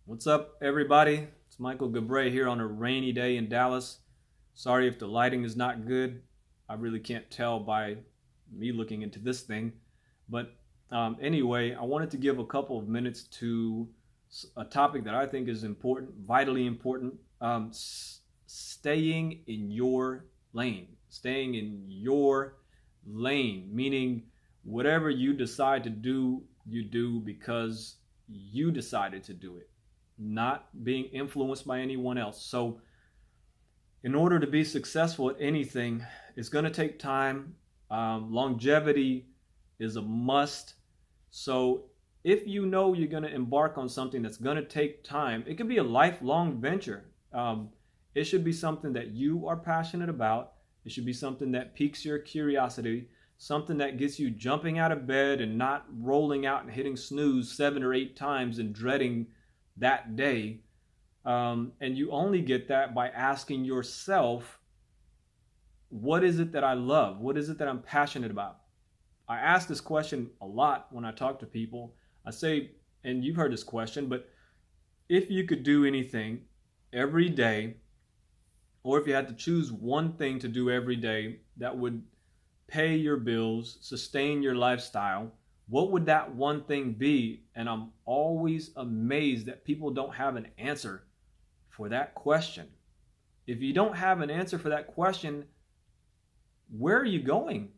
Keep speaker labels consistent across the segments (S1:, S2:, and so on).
S1: What's up, everybody? It's Michael Gabre here on a rainy day in Dallas. Sorry if the lighting is not good. I really can't tell by me looking into this thing. But anyway, I wanted to give a couple of minutes to a topic that I think is important, vitally important. Staying in your lane. Staying in your lane, meaning whatever you decide to do, you do because you decided to do it, not being influenced by anyone else. So, in order to be successful at anything, it's going to take time. Longevity is a must. So, if you know you're going to embark on something that's going to take time, it could be a lifelong venture. It should be something that you are passionate about. It should be something that piques your curiosity, something that gets you jumping out of bed and not rolling out and hitting snooze 7 or 8 times and dreading that day. And you only get that by asking yourself, what is it that I love? What is it that I'm passionate about? I ask this question a lot when I talk to people. I say, and you've heard this question, but if you could do anything every day, or if you had to choose one thing to do every day that would pay your bills, sustain your lifestyle, what would that one thing be? And I'm always amazed that people don't have an answer for that question. If you don't have an answer for that question, where are you going?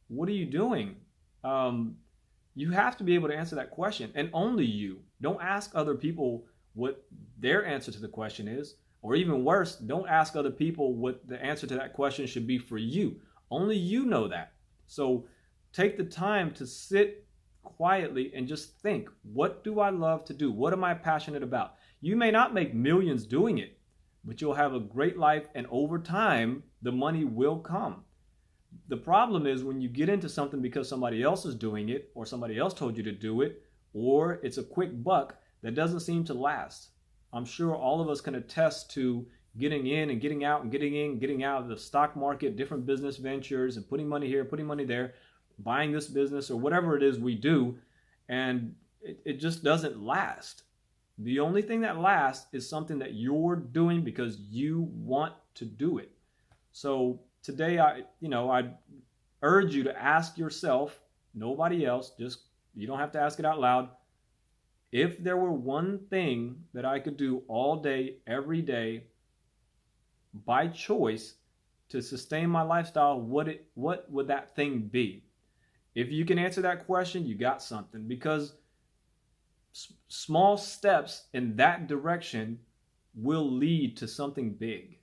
S1: What are you doing? You have to be able to answer that question, and only you. Don't ask other people what their answer to the question is, or even worse, don't ask other people what the answer to that question should be for you. Only you know that. So take the time to sit quietly and just think, what do I love to do? What am I passionate about? You may not make millions doing it, but you'll have a great life, and over time, the money will come. The problem is when you get into something because somebody else is doing it, or somebody else told you to do it, or it's a quick buck that doesn't seem to last. I'm sure all of us can attest to getting in and getting out and getting in, getting out of the stock market, different business ventures, and putting money here, putting money there, buying this business or whatever it is we do, and it just doesn't last. The only thing that lasts is something that you're doing because you want to do it. So today, I urge you to ask yourself, nobody else, just you don't have to ask it out loud. If there were one thing that I could do all day, every day, by choice to sustain my lifestyle, what would that thing be? If you can answer that question, you got something, because small steps in that direction will lead to something big.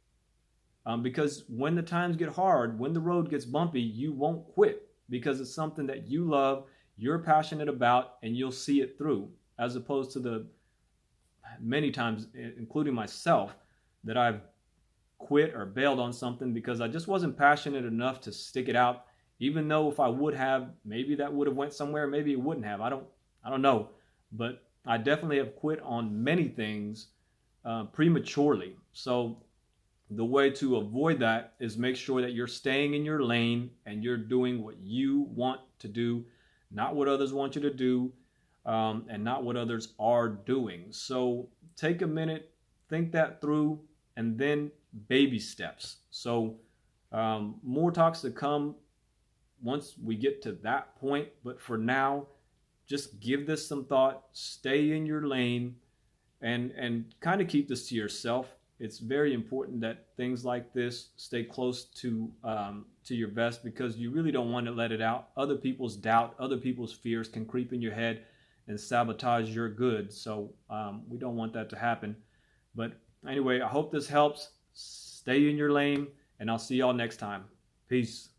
S1: Because when the times get hard, when the road gets bumpy, you won't quit because it's something that you love, you're passionate about, and you'll see it through, as opposed to the many times, including myself, that I've quit or bailed on something because I just wasn't passionate enough to stick it out. Even though if I would have, maybe that would have went somewhere, maybe it wouldn't have. I don't know. But I definitely have quit on many things prematurely. So the way to avoid that is make sure that you're staying in your lane and you're doing what you want to do, not what others want you to do, and not what others are doing. So take a minute, think that through, and then baby steps. So more talks to come once we get to that point. But for now, just give this some thought, stay in your lane, and kind of keep this to yourself. It's very important that things like this stay close to your vest, because you really don't want to let it out. Other people's doubt, other people's fears can creep in your head and sabotage your goods. So we don't want that to happen. But anyway, I hope this helps. Stay in your lane, and I'll see y'all next time. Peace.